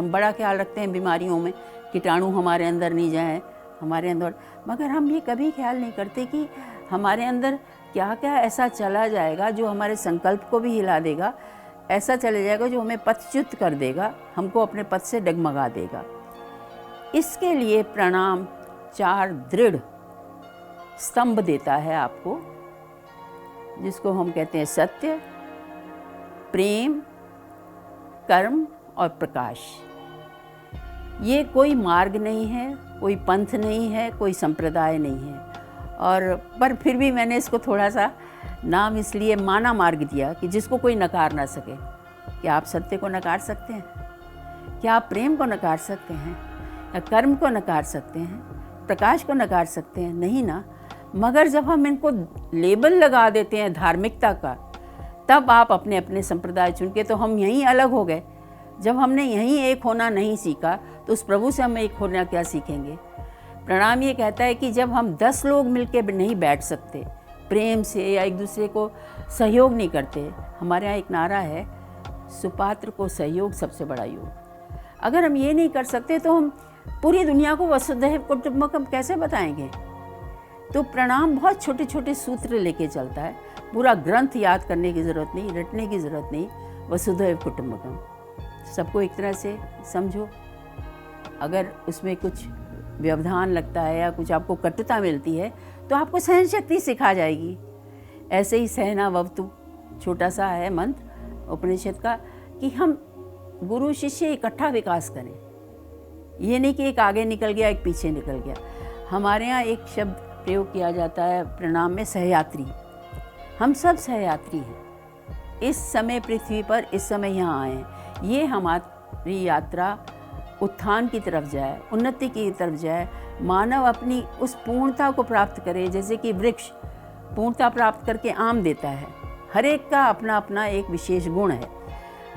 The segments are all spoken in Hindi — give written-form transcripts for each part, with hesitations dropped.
हम बड़ा ख्याल रखते हैं बीमारियों में, कीटाणु हमारे अंदर नहीं जाए, हमारे अंदर, मगर हम ये कभी ख्याल नहीं करते कि हमारे अंदर क्या क्या ऐसा चला जाएगा जो हमारे संकल्प को भी हिला देगा, ऐसा चले जाएगा जो हमें पथच्युत कर देगा, हमको अपने पथ से डगमगा देगा। इसके लिए प्राणायाम 4 दृढ़ स्तंभ देता है आपको, जिसको हम कहते हैं सत्य, प्रेम, कर्म और प्रकाश। ये कोई मार्ग नहीं है, कोई पंथ नहीं है, कोई संप्रदाय नहीं है, और पर फिर भी मैंने इसको थोड़ा सा नाम इसलिए माना मार्ग दिया कि जिसको कोई नकार ना सके। क्या आप सत्य को नकार सकते हैं? क्या आप प्रेम को नकार सकते हैं? या कर्म को नकार सकते हैं? प्रकाश को नकार सकते हैं? नहीं ना। मगर जब हम इनको लेबल लगा देते हैं धार्मिकता का, तब आप अपने अपने संप्रदाय चुन के, तो हम यहीं अलग हो गए। जब हमने यहीं एक होना नहीं सीखा तो उस प्रभु से हम एक होना क्या सीखेंगे? प्रणाम ये कहता है कि जब हम 10 लोग मिलकर नहीं बैठ सकते प्रेम से, या एक दूसरे को सहयोग नहीं करते, हमारे यहाँ एक नारा है, सुपात्र को सहयोग सबसे बड़ा योग। अगर हम ये नहीं कर सकते तो हम पूरी दुनिया को वसुधैव कुटुंबकम कैसे बताएंगे? तो प्रणाम बहुत छोटे छोटे सूत्र लेके चलता है, पूरा ग्रंथ याद करने की ज़रूरत नहीं, रटने की ज़रूरत नहीं। वसुधैव कुटुंबकम सबको एक तरह से समझो। अगर उसमें कुछ व्यवधान लगता है या कुछ आपको कटुता मिलती है तो आपको सहन शक्ति सिखा जाएगी। ऐसे ही सहना ववतु छोटा सा है मंत्र उपनिषद का, कि हम गुरु शिष्य इकट्ठा विकास करें। ये नहीं कि एक आगे निकल गया एक पीछे निकल गया। हमारे यहाँ एक शब्द प्रयोग किया जाता है प्रणाम में, सहयात्री। हम सब सहयात्री हैं। इस समय पृथ्वी पर, इस समय यहाँ आए हैं। ये हमारी यात्रा उत्थान की तरफ जाए, उन्नति की तरफ जाए, मानव अपनी उस पूर्णता को प्राप्त करे। जैसे कि वृक्ष पूर्णता प्राप्त करके आम देता है, हर एक का अपना अपना एक विशेष गुण है,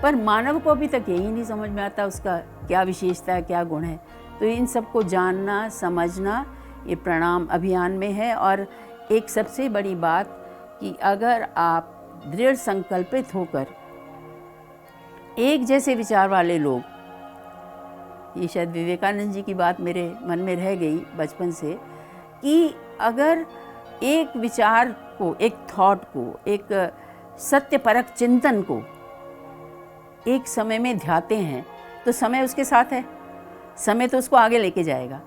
पर मानव को अभी तक यही नहीं समझ में आता उसका क्या विशेषता है, क्या गुण है। तो इन सबको जानना समझना ये प्रणाम अभियान में है। और एक सबसे बड़ी बात कि अगर आप दृढ़ संकल्पित होकर, एक जैसे विचार वाले लोग, ये शायद विवेकानंद जी की बात मेरे मन में रह गई बचपन से, कि अगर एक विचार को, एक थॉट को, एक सत्यपरक चिंतन को एक समय में ध्याते हैं तो समय उसके साथ है, समय तो उसको आगे लेके जाएगा।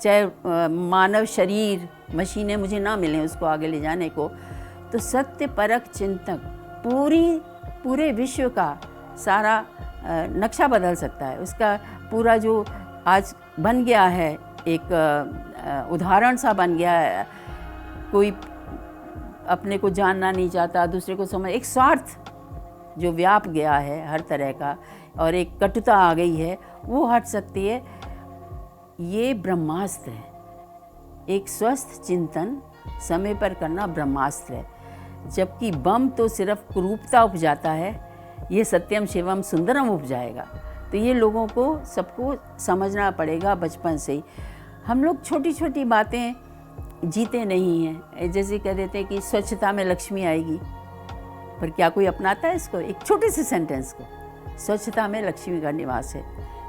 चाहे मानव शरीर, मशीनें मुझे ना मिलें उसको आगे ले जाने को, तो सत्यपरक चिंतक पूरे विश्व का सारा नक्शा बदल सकता है। उसका पूरा जो आज बन गया है, एक उदाहरण सा बन गया है, कोई अपने को जानना नहीं चाहता, दूसरे को समझ, एक स्वार्थ जो व्याप गया है हर तरह का, और एक कटुता आ गई है, वो हट सकती है। ये ब्रह्मास्त्र है। एक स्वस्थ चिंतन समय पर करना ब्रह्मास्त्र है। जबकि बम तो सिर्फ कुरूपता उपजाता है, ये सत्यम शिवम सुंदरम उपजाएगा। तो ये लोगों को सबको समझना पड़ेगा बचपन से ही। हम लोग छोटी छोटी बातें जीते नहीं हैं। जैसे कह देते हैं कि स्वच्छता में लक्ष्मी आएगी, पर क्या कोई अपनाता है इसको? एक छोटे से सेंटेंस को, स्वच्छता में लक्ष्मी का निवास है।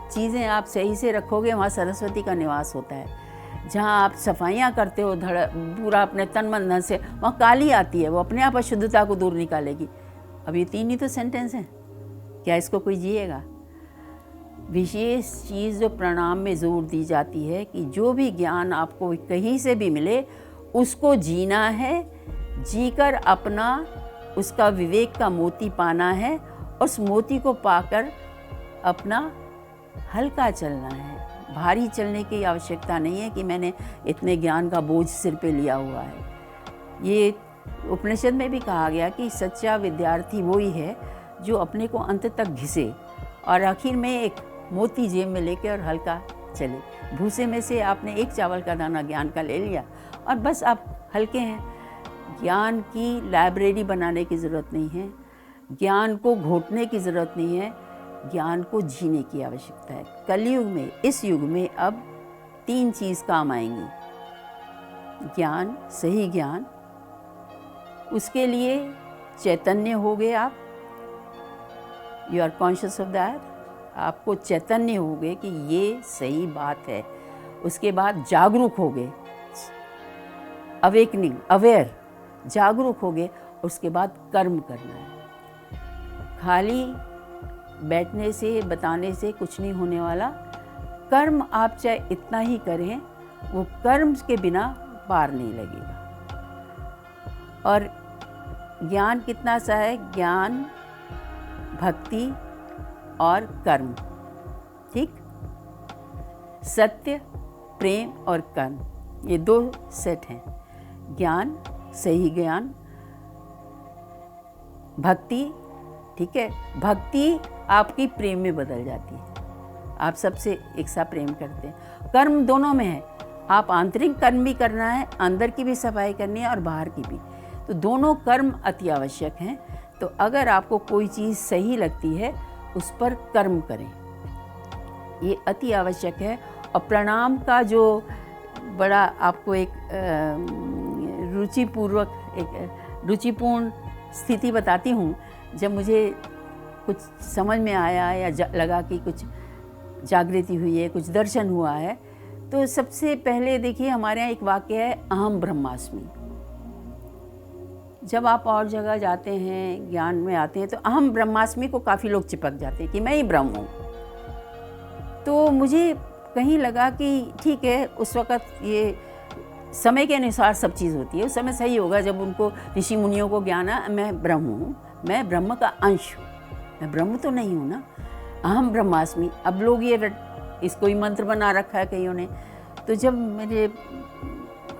चीज़ें आप सही से रखोगे, वहाँ सरस्वती का निवास होता है। जहाँ आप सफाइयाँ करते हो पूरा अपने तन मन धन से, वहाँ काली आती है, वो अपने आप अशुद्धता को दूर निकालेगी। अब ये 3 ही तो सेंटेंस हैं, क्या इसको कोई जिएगा? विशेष चीज़ जो प्रणाम में जोर दी जाती है कि जो भी ज्ञान आपको कहीं से भी मिले उसको जीना है, जीकर अपना उसका विवेक का मोती पाना है, उस मोती को पाकर अपना हल्का चलना है। भारी चलने की आवश्यकता नहीं है कि मैंने इतने ज्ञान का बोझ सिर पे लिया हुआ है। ये उपनिषद में भी कहा गया कि सच्चा विद्यार्थी वही है जो अपने को अंत तक घिसे और आखिर में एक मोती जेब में लेके और हल्का चले। भूसे में से आपने एक चावल का दाना ज्ञान का ले लिया और बस आप हल्के हैं। ज्ञान की लाइब्रेरी बनाने की ज़रूरत नहीं है, ज्ञान को घोटने की ज़रूरत नहीं है, ज्ञान को जीने की आवश्यकता है। कलयुग में, इस युग में अब 3 चीज़ काम आएंगी। ज्ञान, सही ज्ञान, उसके लिए चैतन्य हो गए आप, you are conscious of that, आपको चैतन्य हो गए कि ये सही बात है, उसके बाद जागरूक हो गए, अवेकनिंग, अवेयर, जागरूक हो गए, उसके बाद कर्म करना है। खाली बैठने से, बताने से कुछ नहीं होने वाला। कर्म आप चाहे इतना ही करें, वो कर्म के बिना पार नहीं लगेगा। और ज्ञान कितना सा है? ज्ञान, भक्ति और कर्म, ठीक? सत्य, प्रेम और कर्म, ये 2 सेट हैं। ज्ञान, सही ज्ञान, भक्ति, ठीक है? भक्ति आपकी प्रेम में बदल जाती है, आप सबसे एक सा प्रेम करते हैं। कर्म दोनों में है, आप आंतरिक कर्म भी करना है, अंदर की भी सफाई करनी है और बाहर की भी, तो दोनों कर्म अति आवश्यक हैं। तो अगर आपको कोई चीज़ सही लगती है, उस पर कर्म करें, ये अति आवश्यक है। और प्रणाम का जो बड़ा आपको एक रुचिपूर्ण स्थिति बताती हूँ। जब मुझे कुछ समझ में आया या लगा कि कुछ जागृति हुई है, कुछ दर्शन हुआ है, तो सबसे पहले देखिए हमारे यहाँ एक वाक्य है, अहम ब्रह्मास्मि। जब आप और जगह जाते हैं, ज्ञान में आते हैं, तो अहम ब्रह्मास्मि को काफ़ी लोग चिपक जाते हैं कि मैं ही ब्रह्म हूँ। तो मुझे कहीं लगा कि ठीक है, उस वक़्त ये समय के अनुसार सब चीज़ होती है, उस समय सही होगा जब उनको ऋषि मुनियों को ज्ञान है, मैं ब्रह्म हूँ, मैं ब्रह्म का अंश हूँ, मैं ब्रह्म तो नहीं हूँ ना, अहम ब्रह्मास्मि। अब लोग ये इसको ही मंत्र बना रखा है कईयों ने। तो जब मेरे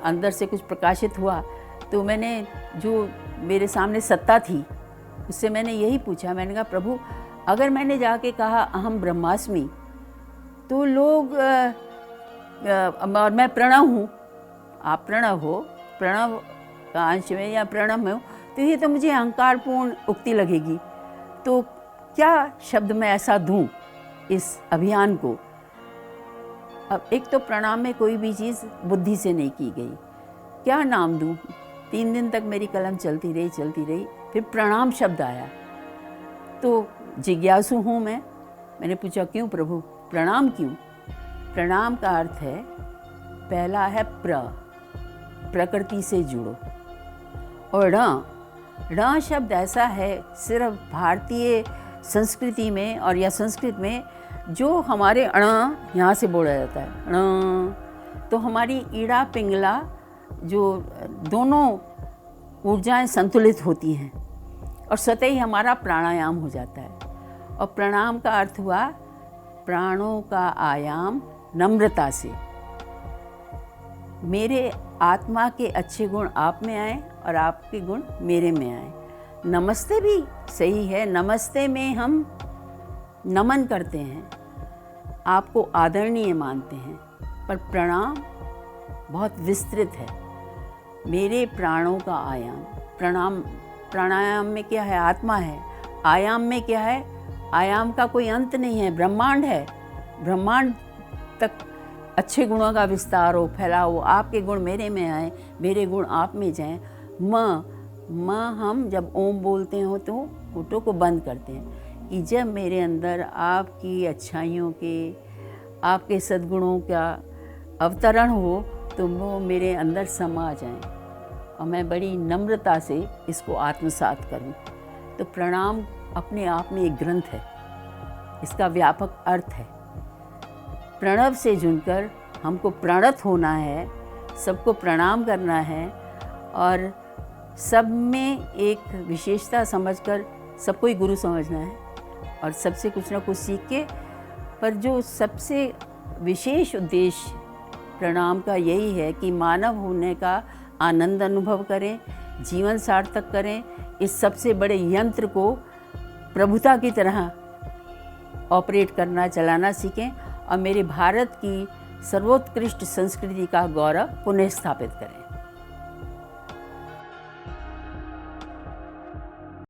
अंदर से कुछ प्रकाशित हुआ, तो मैंने जो मेरे सामने सत्ता थी उससे मैंने यही पूछा, मैंने कहा प्रभु, अगर मैंने जाके कहा अहम ब्रह्मास्मि, तो लोग और मैं प्रणव हूँ, आप प्रणव हो, प्रणव का अंश में या प्रणव में हो, तो ये तो मुझे अहंकारपूर्ण उक्ति लगेगी। तो क्या शब्द मैं ऐसा दूँ इस अभियान को? अब एक तो प्रणाम में कोई भी चीज़ बुद्धि से नहीं की गई, क्या नाम दूँ? 3 दिन तक मेरी कलम चलती रही, फिर प्रणाम शब्द आया। तो जिज्ञासु हूँ मैंने पूछा क्यों प्रभु, प्रणाम क्यों? प्रणाम का अर्थ है, पहला है प्रकृति से जुड़ो, और ण शब्द ऐसा है सिर्फ भारतीय संस्कृति में और या संस्कृत में, जो हमारे अण यहाँ से बोला जाता है ण, तो हमारी ईड़ा पिंगला जो दोनों ऊर्जाएं संतुलित होती हैं और स्वतः ही हमारा प्राणायाम हो जाता है। और प्रणाम का अर्थ हुआ प्राणों का आयाम नम्रता से। मेरे आत्मा के अच्छे गुण आप में आए और आपके गुण मेरे में आए। नमस्ते भी सही है, नमस्ते में हम नमन करते हैं, आपको आदरणीय मानते हैं, पर प्रणाम बहुत विस्तृत है। मेरे प्राणों का आयाम, प्राणायाम में क्या है? आत्मा है। आयाम में क्या है? आयाम का कोई अंत नहीं है, ब्रह्मांड है। ब्रह्मांड तक अच्छे गुणों का विस्तार हो, फैलाव हो, आपके गुण मेरे में आए, मेरे गुण आप में जाएं। हम जब ओम बोलते हो तो होठों को बंद करते हैं कि जब मेरे अंदर आपकी अच्छाइयों के, आपके सद्गुणों का अवतरण हो तो वो मेरे अंदर समा जाएं और मैं बड़ी नम्रता से इसको आत्मसात करूं। तो प्रणाम अपने आप में एक ग्रंथ है, इसका व्यापक अर्थ है। प्रणव से जुड़कर हमको प्रणत होना है, सबको प्रणाम करना है और सब में एक विशेषता समझकर सबको ही गुरु समझना है और सबसे कुछ ना कुछ सीख के। पर जो सबसे विशेष उद्देश्य प्रणाम का यही है कि मानव होने का आनंद अनुभव करें, जीवन सार्थक करें, इस सबसे बड़े यंत्र को प्रभुता की तरह ऑपरेट करना, चलाना सीखें और मेरे भारत की सर्वोत्कृष्ट संस्कृति का गौरव पुनः स्थापित करें।